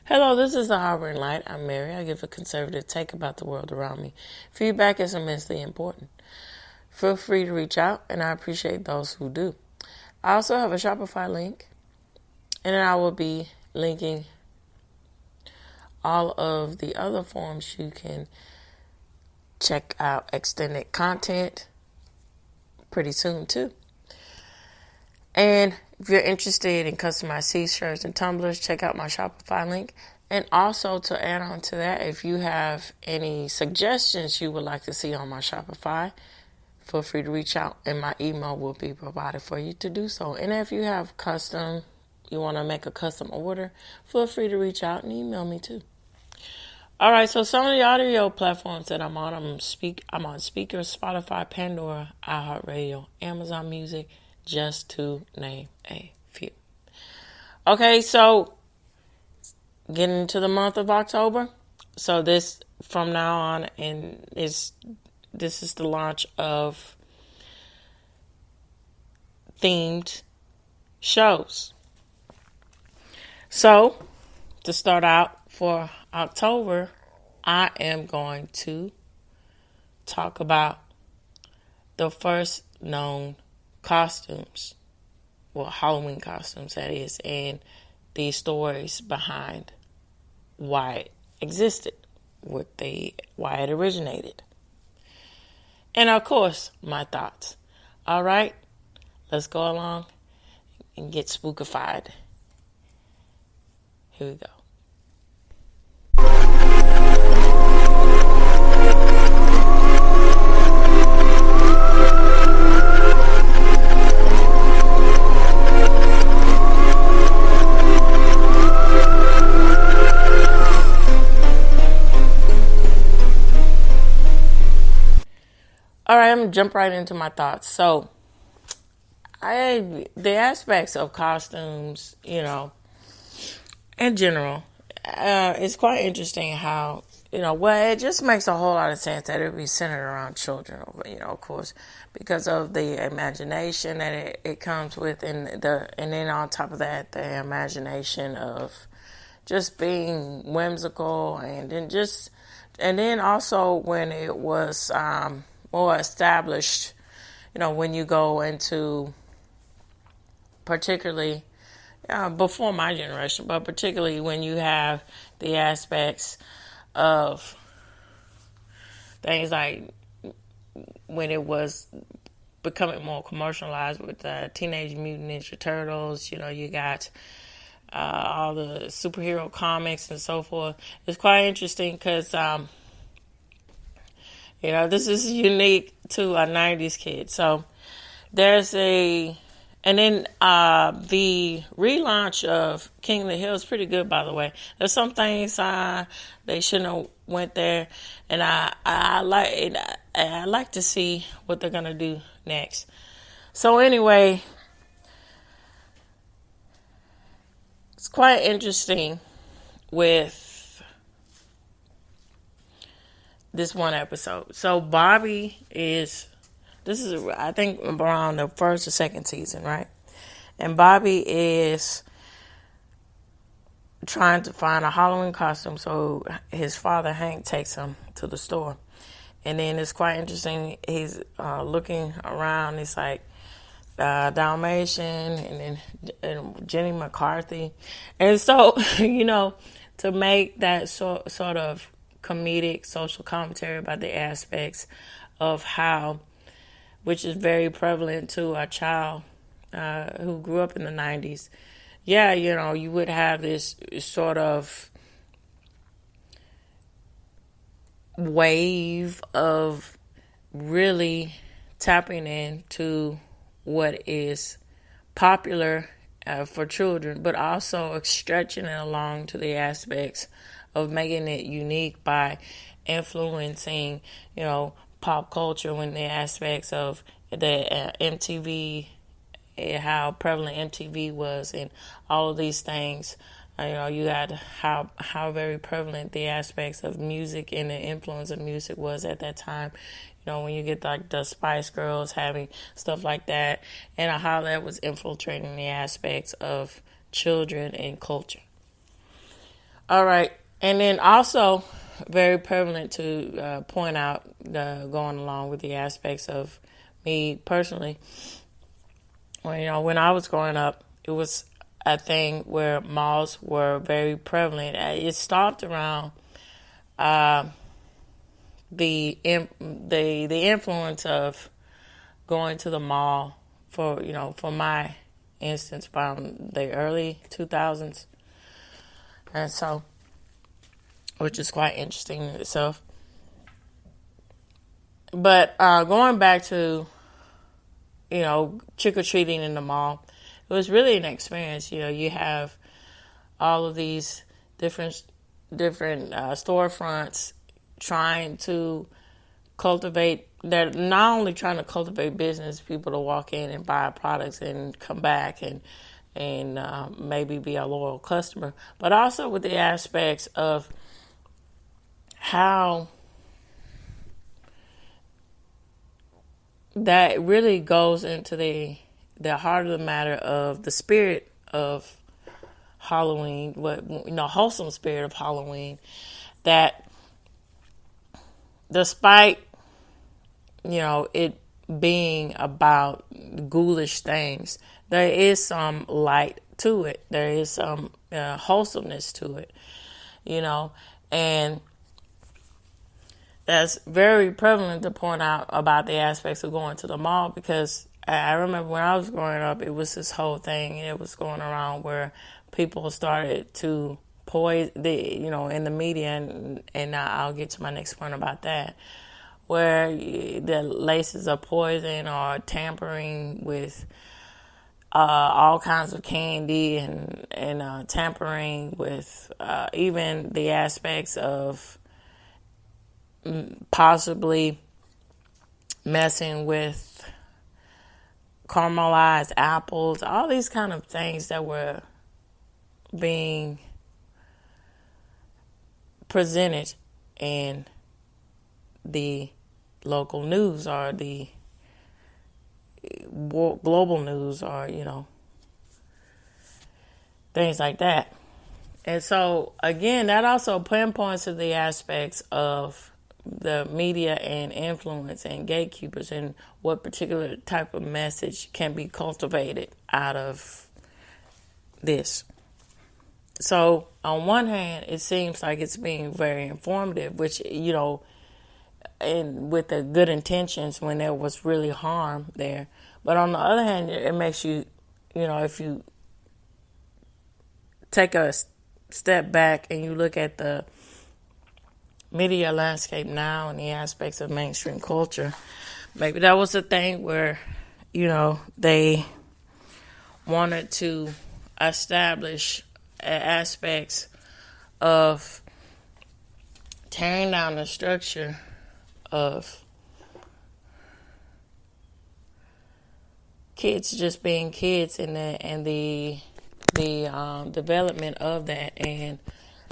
Hello, this is the Harboring Light. I'm Mary. I give a conservative take about the world around me. Feedback is immensely important. Feel free to reach out, and I appreciate those who do. I also have a Shopify link, and then I will be linking all of the other forms you can check out extended content pretty soon, too. And if you're interested in customized t-shirts and tumblers, check out my Shopify link. And also to add on to that, if you have any suggestions you would like to see on my Shopify, feel free to reach out and my email will be provided for you to do so. And if you have you want to make a custom order, feel free to reach out and email me too. All right, so some of the audio platforms that I'm on, I'm on Speaker, Spotify, Pandora, iHeartRadio, Amazon Music, just to name a few. Okay, so getting into the month of October. So this from now on, and this is the launch of themed shows. So to start out for October, I am going to talk about the first known costumes, well, Halloween costumes, that is, and the stories behind why it existed, why it originated. And of course, my thoughts. All right, let's go along and get spookified. Here we go. All right, I'm going to jump right into my thoughts. So, the aspects of costumes, in general, it's quite interesting how, it just makes a whole lot of sense that it would be centered around children, of course, because of the imagination that it comes with, and then on top of that, the imagination of just being whimsical, and then also when it was more established, when you go into particularly before my generation, but particularly when you have the aspects of things like when it was becoming more commercialized with Teenage Mutant Ninja Turtles, you got all the superhero comics and so forth. It's quite interesting because this is unique to a 90s kid. So and then the relaunch of King of the Hill is pretty good, by the way. There's some things they shouldn't have went there, and I like to see what they're gonna do next. So anyway, it's quite interesting with this one episode. So Bobby this is, I think, around the first or second season, right? And Bobby is trying to find a Halloween costume, so his father, Hank, takes him to the store. And then it's quite interesting, he's looking around, it's like Dalmatian, and then Jenny McCarthy. And so, to make that sort of comedic social commentary about the aspects of how, which is very prevalent to a child who grew up in the 90s. Yeah, you would have this sort of wave of really tapping into what is popular for children, but also stretching it along to the aspects of making it unique by influencing, pop culture, when the aspects of the MTV, how prevalent MTV was, and all of these things. You got how very prevalent the aspects of music and the influence of music was at that time. When you get like the Spice Girls having stuff like that, and how that was infiltrating the aspects of children and culture. All right. And then also very prevalent to point out, going along with the aspects of me personally, when I was growing up, it was a thing where malls were very prevalent. It stopped around the influence of going to the mall for my instance around the early 2000s, and so, which is quite interesting in itself. But going back to trick or treating in the mall, it was really an experience. You have all of these different storefronts trying to cultivate. They're not only trying to cultivate business, people to walk in and buy products and come back and maybe be a loyal customer, but also with the aspects of how that really goes into the heart of the matter of the spirit of Halloween, wholesome spirit of Halloween, that despite it being about ghoulish things, there is some light to it. There is some wholesomeness to it, and that's very prevalent to point out about the aspects of going to the mall, because I remember when I was growing up, it was this whole thing, and it was going around where people started to poison, in the media, and I'll get to my next point about that, where the laces of poison or tampering with all kinds of candy and tampering with even the aspects of possibly messing with caramelized apples, all these kind of things that were being presented in the local news or the global news, or things like that. And so again, that also pinpoints to the aspects of the media and influence and gatekeepers, and what particular type of message can be cultivated out of this. So on one hand, it seems like it's being very informative, which, and with the good intentions when there was really harm there. But on the other hand, it makes you, if you take a step back and you look at the media landscape now and the aspects of mainstream culture, maybe that was a thing where, they wanted to establish aspects of tearing down the structure of kids just being kids, and the development of that, and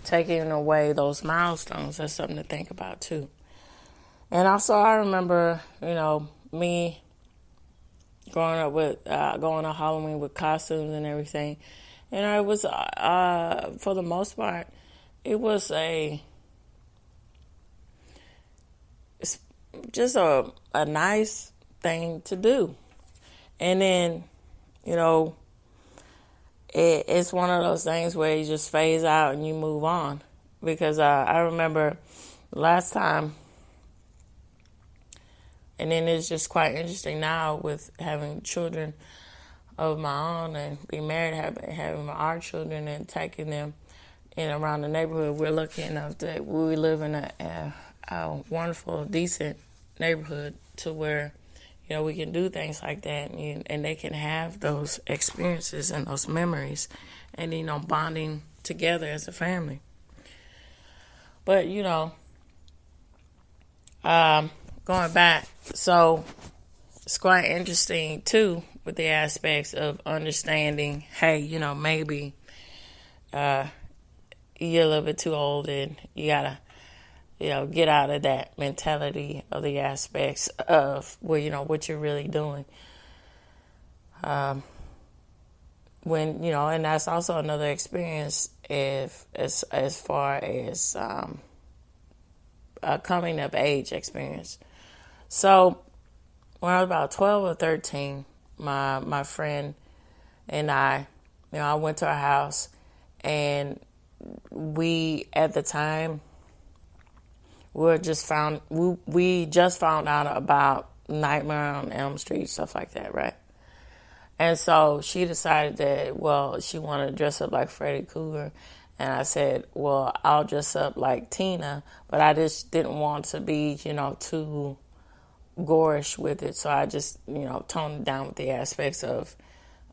taking away those milestones. That's something to think about too. And also, I remember, me growing up with going on Halloween with costumes and everything. It was for the most part, it was just a nice thing to do. And then, it's one of those things where you just phase out and you move on. Because I remember last time, and then it's just quite interesting now with having children of my own and being married, having our children and taking them in around the neighborhood. We're lucky enough that we live in a wonderful, decent neighborhood to where we can do things like that, and they can have those experiences and those memories, and bonding together as a family. But going back, so it's quite interesting too with the aspects of understanding. Hey, maybe you're a little bit too old, and you gotta get out of that mentality of the aspects of what you're really doing. when, and that's also another experience if as far as a coming of age experience. So when I was about 12 or 13, my friend and I went to her house, and we at the time we just found out about Nightmare on Elm Street, stuff like that, right? And so she decided that, well, she wanted to dress up like Freddy Krueger. And I said, well, I'll dress up like Tina, but I just didn't want to be, too gorish with it. So I just, toned it down with the aspects of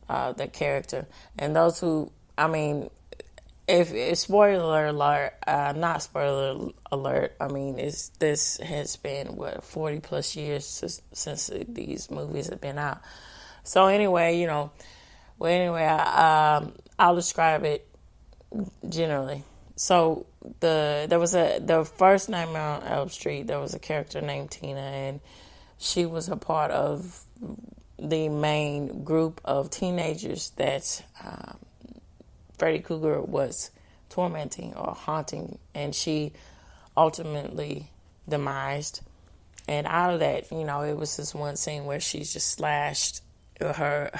the character. And those who, if spoiler alert, not spoiler alert, this has been, 40 plus years since these movies have been out. So anyway, I'll describe it generally. So the first Nightmare on Elm Street, there was a character named Tina, and she was a part of the main group of teenagers that Freddy Krueger was tormenting or haunting, and she ultimately demised. And out of that, it was this one scene where she just slashed her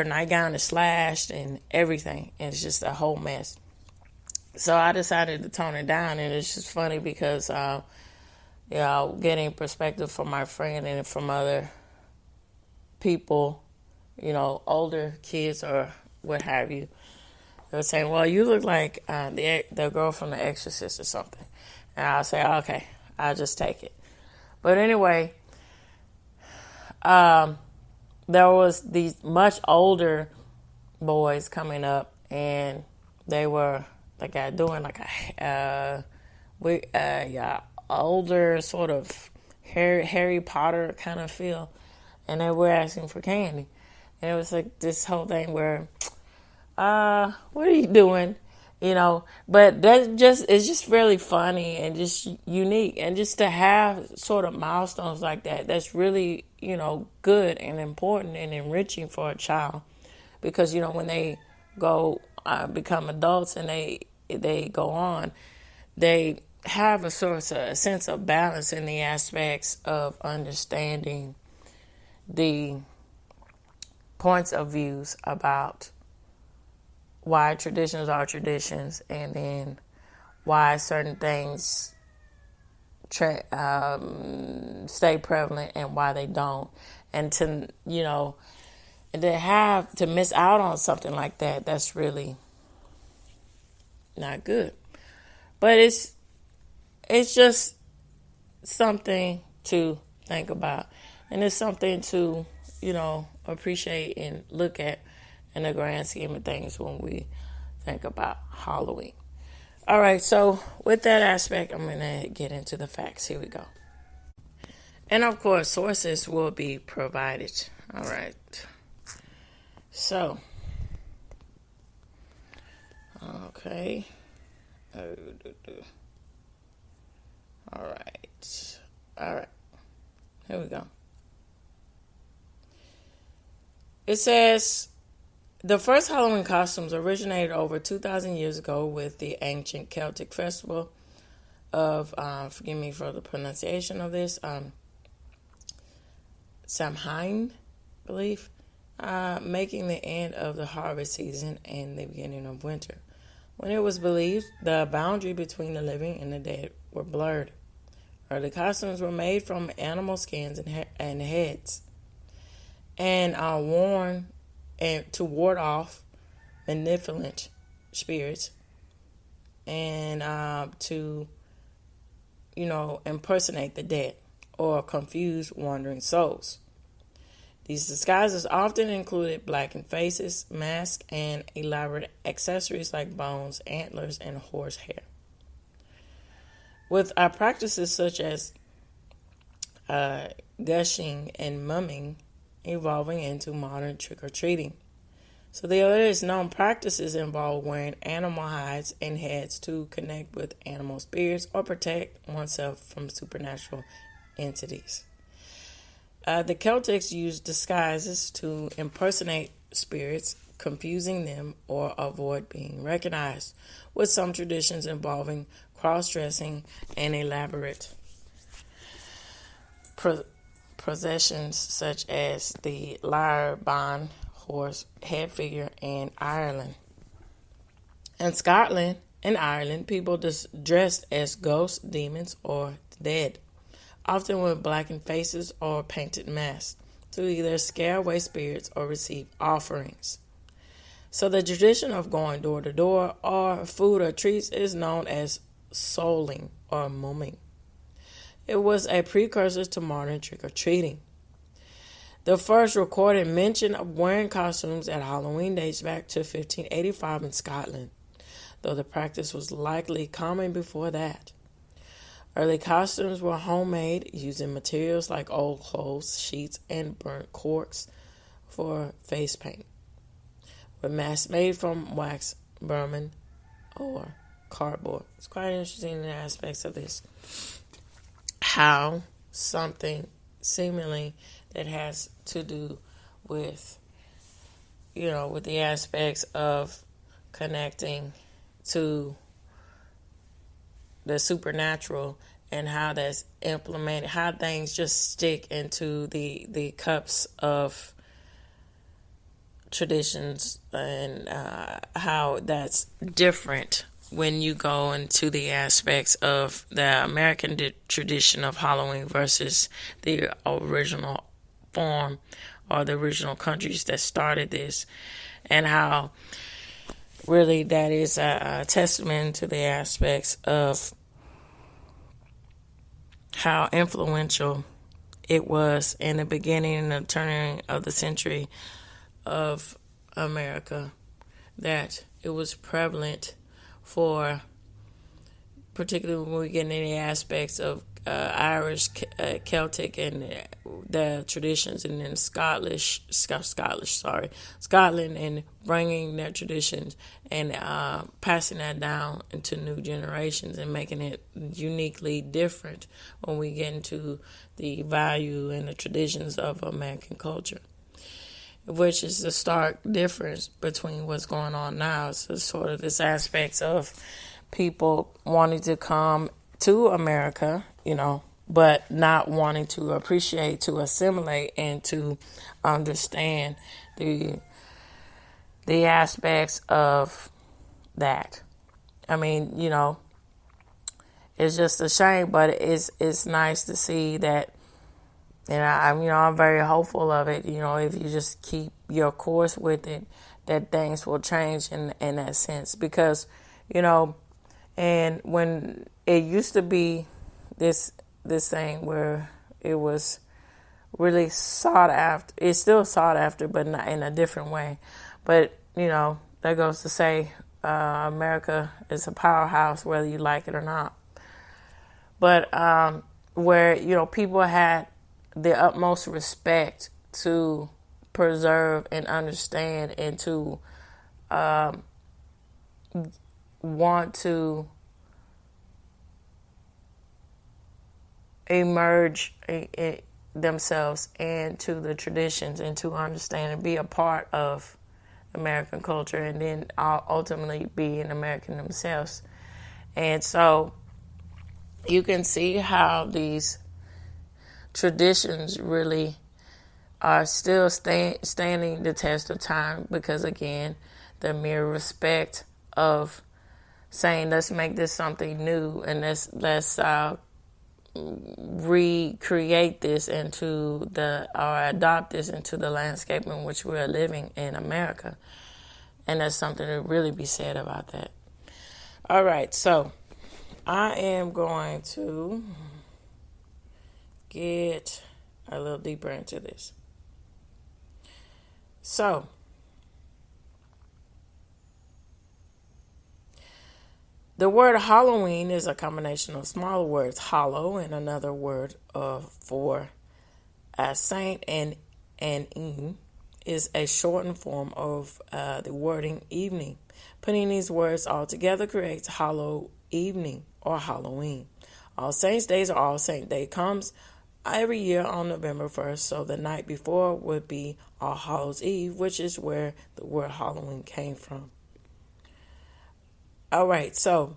nightgown is slashed and everything, and it's just a whole mess. So I decided to tone it down, and it's just funny because getting perspective from my friend and from other people, older kids or what have you, they were saying, well, you look like the girl from The Exorcist or something. And I'll say, okay, I'll just take it. But anyway, there was these much older boys coming up, and they were doing older sort of Harry Potter kind of feel, and they were asking for candy, and it was like this whole thing where, what are you doing? But it's just really funny and just unique, and just to have sort of milestones like that, that's really, good and important and enriching for a child, because, when they go become adults and they go on, they have a sense of balance in the aspects of understanding the points of views about why traditions are traditions, and then why certain things stay prevalent and why they don't. And to miss out on something like that, that's really not good. But it's just something to think about, and it's something to appreciate and look at in the grand scheme of things when we think about Halloween. All right, so with that aspect, I'm going to get into the facts. Here we go. And of course, sources will be provided. All right. So, okay. All right. Here we go. It says, the first Halloween costumes originated over 2,000 years ago with the ancient Celtic festival of, forgive me for the pronunciation of this, Samhain, I believe, making the end of the harvest season and the beginning of winter. When it was believed the boundary between the living and the dead were blurred. Early costumes were made from animal skins and heads, and are worn to ward off malevolent spirits, and to impersonate the dead or confuse wandering souls. These disguises often included blackened faces, masks, and elaborate accessories like bones, antlers, and horse hair. With our practices such as gushing and mumming evolving into modern trick-or-treating. So the oldest known practices involve wearing animal hides and heads to connect with animal spirits or protect oneself from supernatural entities. The Celtics used disguises to impersonate spirits, confusing them or avoid being recognized, with some traditions involving cross-dressing and elaborate processions such as the lyre bond horse head figure in Ireland. In Scotland and Ireland, people dressed as ghosts, demons, or dead, often with blackened faces or painted masks, to either scare away spirits or receive offerings. So the tradition of going door to door or food or treats is known as souling or mumming. It was a precursor to modern trick-or-treating. The first recorded mention of wearing costumes at Halloween dates back to 1585 in Scotland, though the practice was likely common before that. Early costumes were homemade, using materials like old clothes, sheets, and burnt corks for face paint, with masks made from wax, vermin, or cardboard. It's quite interesting in the aspects of this. How something seemingly that has to do with, with the aspects of connecting to the supernatural and how that's implemented, how things just stick into the cups of traditions, and how that's different when you go into the aspects of the American tradition of Halloween versus the original form or the original countries that started this, and how really that is a testament to the aspects of how influential it was in the beginning and the turning of the century of America, that it was prevalent for, particularly when we get into the aspects of Irish, Celtic, and the traditions, and then Scotland, and bringing their traditions and passing that down into new generations and making it uniquely different when we get into the value and the traditions of American culture, which is the stark difference between what's going on now. So sort of this aspects of people wanting to come to America, but not wanting to appreciate, to assimilate, and to understand the aspects of that. I mean, it's just a shame, but it's nice to see that. And I'm very hopeful of it. If you just keep your course with it, that things will change in that sense. Because, and when it used to be this thing where it was really sought after, it's still sought after, but not in a different way. But that goes to say, America is a powerhouse, whether you like it or not. But where people had the utmost respect to preserve and understand, and to want to emerge themselves into the traditions, and to understand and be a part of American culture, and then ultimately be an American themselves. And so you can see how these traditions really are still standing the test of time, because again, the mere respect of saying, let's make this something new, and let's recreate this into or adopt this into the landscape in which we're living in America. And there's something to really be said about that. All right, so I am going to get a little deeper into this. So, the word Halloween is a combination of smaller words, hollow, and another word for a saint, and in is a shortened form of the wording evening. Putting these words all together creates Hallow Evening or Halloween. All Saints Days or All Saint Day comes every year on November 1st. So the night before would be All Hallows Eve, which is where the word Halloween came from. All right, so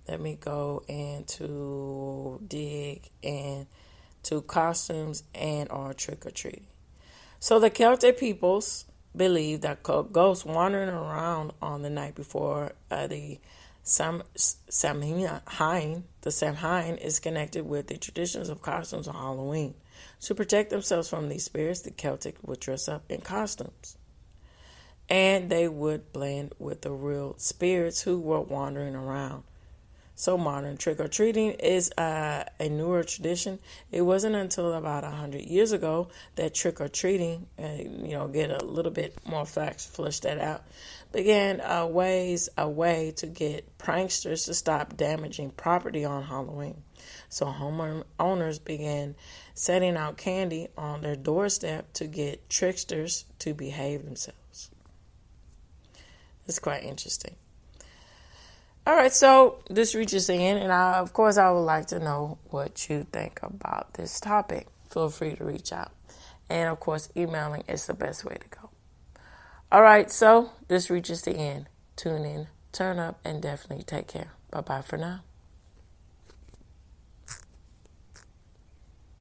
let me go into dig into costumes and or trick-or-treating. So the Celtic peoples believe that ghosts wandering around on the night before the Samhain is connected with the traditions of costumes on Halloween. To protect themselves from these spirits, the Celtic would dress up in costumes. And they would blend with the real spirits who were wandering around. So modern trick-or-treating is a newer tradition. It wasn't until about 100 years ago that trick-or-treating, get a little bit more facts, flesh that out, began a way to get pranksters to stop damaging property on Halloween. So homeowners began setting out candy on their doorstep to get tricksters to behave themselves. It's quite interesting. All right, so this reaches the end, and of course I would like to know what you think about this topic. Feel free to reach out. And of course, emailing is the best way to go. All right, so this reaches the end. Tune in, turn up, and definitely take care. Bye-bye for now.